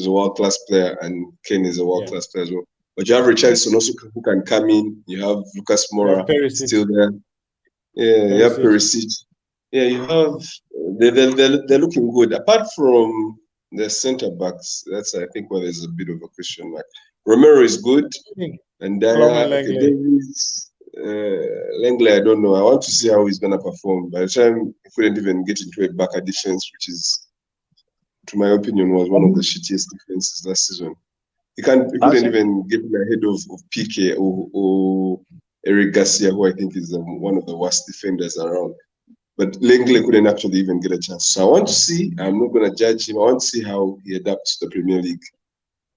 a world class player, and Kane is a world yeah. class player as well. But you have Richarlison also who can come in. You have Lucas You have Moura Perisic, still there. Yeah, you have Perisic. Perisic. Yeah, you have they're looking good. Apart from the centre backs, that's I think where there's a bit of a question mark. Romero is good, I think and Clement Okay, Langley. Davis, Langley, I don't know. I want to see how he's gonna perform. By the time he couldn't even get into a backer defense, which is, to my opinion, was one of the shittiest defenses last season. He couldn't Actually, even get ahead of PK or Eric Garcia, who I think is one of the worst defenders around. But Langley couldn't actually even get a chance. So I want to see. I'm not going to judge him. I want to see how he adapts to the Premier League.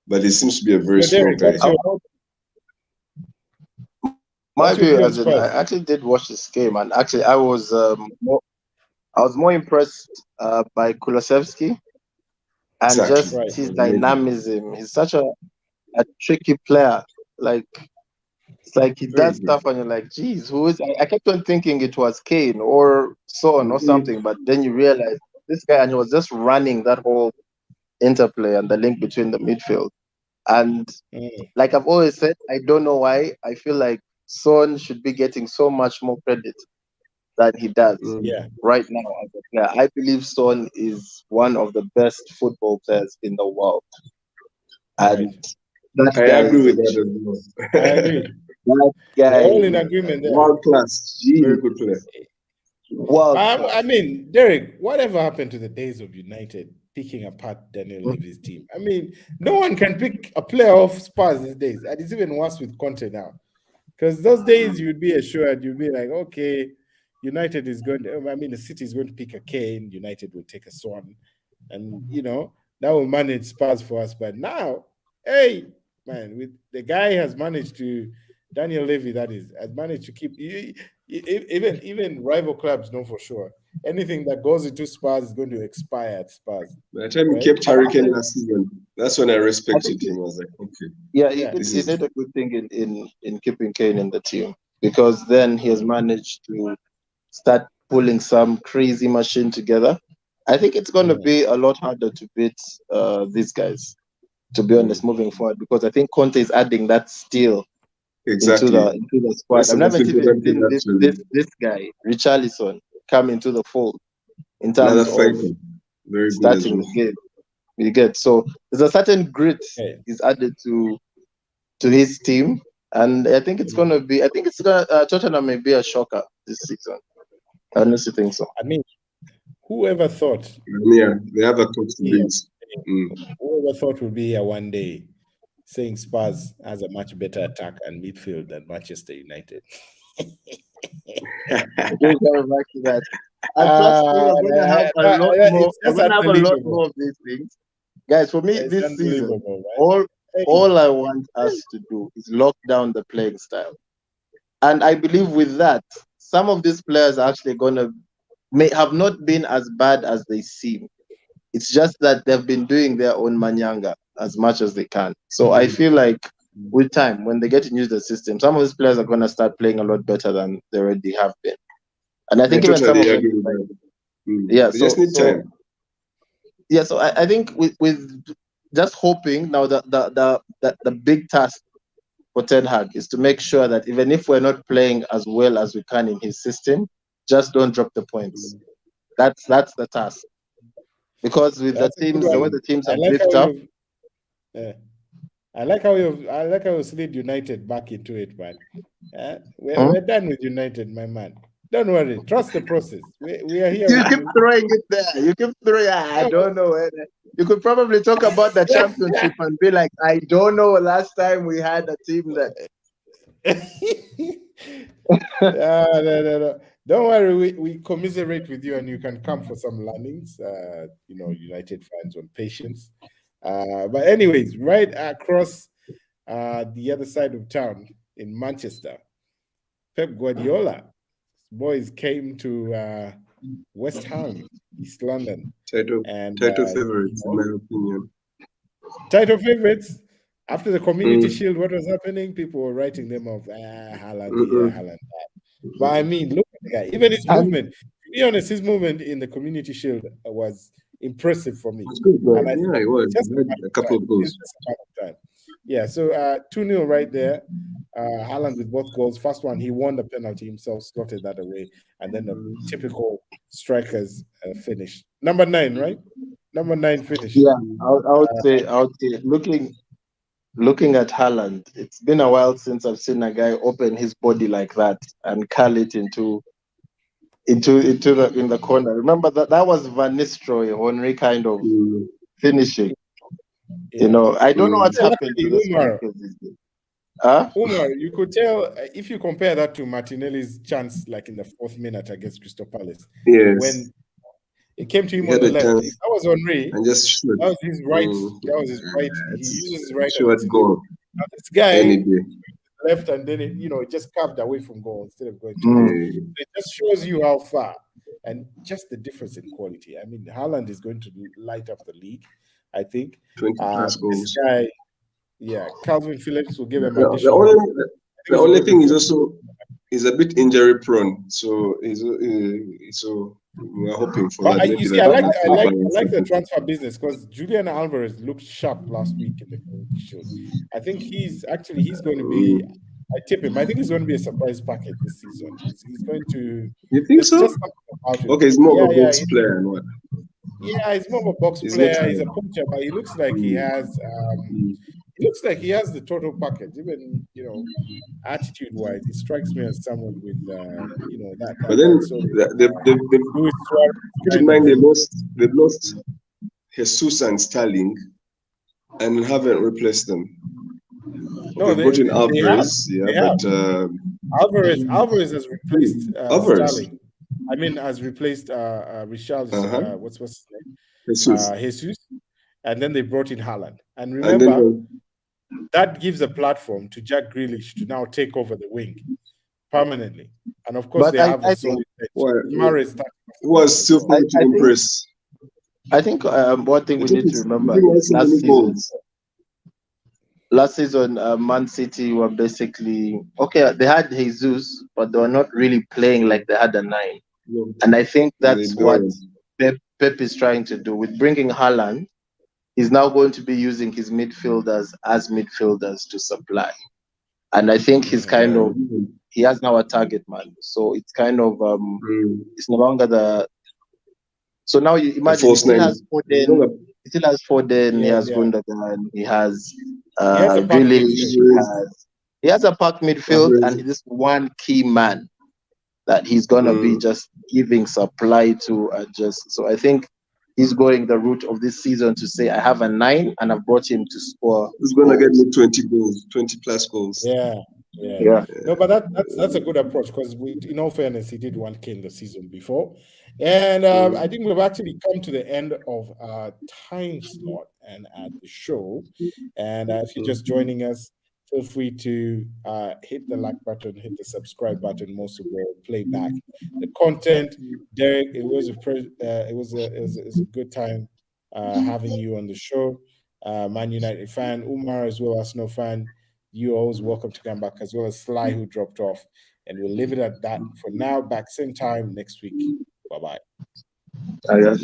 But he seems to be a very strong Derek, guy. my what's your view, view on as in, I Spurs? actually did watch this game, and actually, I was more impressed by Kulusevski and Exactly. just Right. his Amazing. dynamism. He's such a tricky player. Like it's like he Very does good. stuff, and you're like, geez, who is? I kept on thinking it was Kane or Son or something, but then you realize this guy, and he was just running that whole interplay and the link between the midfield. And Mm, like I've always said, I don't know why I feel like Son should be getting so much more credit than he does Mm. yeah. right now as a player. I believe Son is one of the best football players in the world, and Right. that I guy agree is with a that as well. I agree. that We're guy all in is a agreement there. World class. Very geez, good player. world I class. mean, Derek, whatever happened to the days of United picking apart Daniel Mm. Levy's team? I mean, no one can pick a player off Spurs these days, and it's even worse with Conte now. Because those days you'd be assured, you'd be like, okay, United is going to, I mean, the City is going to pick a Kane, United will take a Swan, and that will manage Spurs for us. But now, hey, man, with the guy has managed to, Daniel Levy, that is, has managed to keep even rival clubs know for sure anything that goes into Spurs is going to expire at Spurs, By the time he right? kept Hurricane last season, that's when I I think respected him. I was like, okay, yeah, Yeah, this he is did a good thing in keeping Kane in the team because then he has managed to start pulling some crazy machine together. I think it's going to mhm, be a lot harder to beat these guys, to be honest, moving forward, because I think Conte is adding that steel exactly. into the squad. That's I've the most never even important thing, seen actually. this guy, Richarlison, come into the fold in Another terms of fighter. Very good as starting well. the game. You get so there's a certain grit okay. is added to his team, and I think it's Mhm. gonna be. I think it's gonna Tottenham may be a shocker this season. I honestly think so. I mean, whoever thought Yeah, they have a coach to here, beat. Mm. whoever thought would be here one day saying Spurs has a much better attack and midfield than Manchester United. We're coming back to that. And trust me, uh, we're gonna have a lot more. it's We're just gonna have a lot unbelievable. more of these things, guys. For me, It's this season, unbelievable, man. all Hey, all I want us to do is lock down the playing style. And I believe with that, some of these players are actually gonna may have not been as bad as they seem. It's just that they've been doing their own manyanga as much as they can. So I feel like with time, when they get to use the system, some of these players are gonna start playing a lot better than they already have been. And I I think even some totally of them, agree with like, that. Mm. yeah. They just need time. Yeah. So I think with just hoping now that the big task for Ten Hag is to make sure that even if we're not playing as well as we can in his system, just don't drop the points. That's the task. Because with the That's a good teams, the way one. the teams I have like how beefed up, you. I like how you slid United back into it, man. We're done with United, my man. Don't worry. Trust the process. We are here you with keep you. throwing it there. You keep throwing. I don't know. You could probably talk about the championship and be like, I don't know. Last time we had a team that. No. Don't worry. We commiserate with you, and you can come for some learnings. United fans on patience. But anyways, right across the other side of town in Manchester, Pep Guardiola boys came to West Ham, East London, and Title favorites, in my opinion. title favorites. After the Community Mm. Shield, what was happening? People were writing them off. Haaland here, Mm-mm. Haaland there. But I mean, look at the guy. Even his And movement. To be honest, his movement in the Community Shield was impressive for me. It's good, And man. I Yeah, think it was. it's just He a had matter a of couple time. of It's goals. just a matter of time. Yeah, so 2-0 right there. Haaland with both goals. First one, he won the penalty himself, slotted that away. And then a typical strikers finish. Number 9, right? Number 9 finish. yeah, I would say, looking at Haaland, it's been a while since I've seen a guy open his body like that and curl it into the in the corner. Remember that was Van Nistelrooy, Henry kind of Mm. finishing. Yeah. I don't know what's Mm. happened to Actually, the Umar, strikers these days. Huh? Umar, you could tell if you compare that to Martinelli's chance, like in the 4th minute against Crystal Palace, Yes, when it came to him he on had the a left. If chance that was Henri, and just shot. that was his right. Mm. That was his right. He uses his right hand Shot to do. goal Now this guy any day. left and then it just carved away from goal instead of going towards. Mm. Yeah. It just shows you how far and just the difference in quality. I mean, Haaland is going to light up the league. I think 20 plus this goals. guy, yeah, Calvin Phillips will give The, him the, the additional. only I think the he's only going to thing is drop. also he's a bit injury prone, so so we're hoping for But that. you Maybe see, that will I balance like it. the transfer business because Julian Alvarez looked sharp last week in the Community Shield. I think he's going to be. Mm. I tip him. I think he's going to be a surprise package this season. He's going to. You think There's so? just something about him. Okay, he's more Yeah, of a yeah, box player and what? yeah. He's more of a box He's not. player. He's a puncher, but he looks like he Mm, has. mm. He looks like he has the total package. Even attitude wise, he strikes me as someone with that But that then that sort of Luis Suarez keep in kind of. mind they've lost Jesus and Sterling and haven't replaced them. No, Okay, brought in they have. Alvarez, yeah, They have. but Alvarez has replaced Alvarez, Sterling. I mean, has replaced Richard. uh-huh, What's his name? Jesus, Jesus, and then they brought in Haaland. And and then remember, that gives a platform to Jack Grealish to now take over the wing permanently. And of course, But they I, have a I think solid bench. who Mahrez starting off the bench was as still well. failing to I think impress. I think one thing The we team need to is remember giving is us so many goals. last season, Man City were basically okay. They had Jesus, but they were not really playing like they had a nine. No, And I think they that's what don't. Pep is trying to do with bringing Haaland. He's now going to be using his midfielders as midfielders to supply. And I think he's kind Yeah. of he has now a target man. So it's kind of it's no longer the so now you The imagine he false still nine. has Foden, he has Yeah. Gundogan, he has He has a packed Grealish, midfield. he has a packed midfield and this one key man that he's gonna be just giving supply to just so I think he's going the route of this season to say I have a 9 and I've brought him to score Who's gonna get goals. me 20 goals, 20 plus goals? Yeah. Yeah. Yeah. No, but that's a good approach because in all fairness, he did 1K in the season before. And I think we've actually come to the end of our time slot and at the show. And if you're just joining us, feel free to hit the like button, hit the subscribe button. Most of all, play back the content. Derek, it was a good time having you on the show. Man United fan, Umar as well, Arsenal fan. You're always welcome to come back, as well as Sly, who dropped off. And we'll leave it at that for now. Back same time next week. Bye bye. I guess.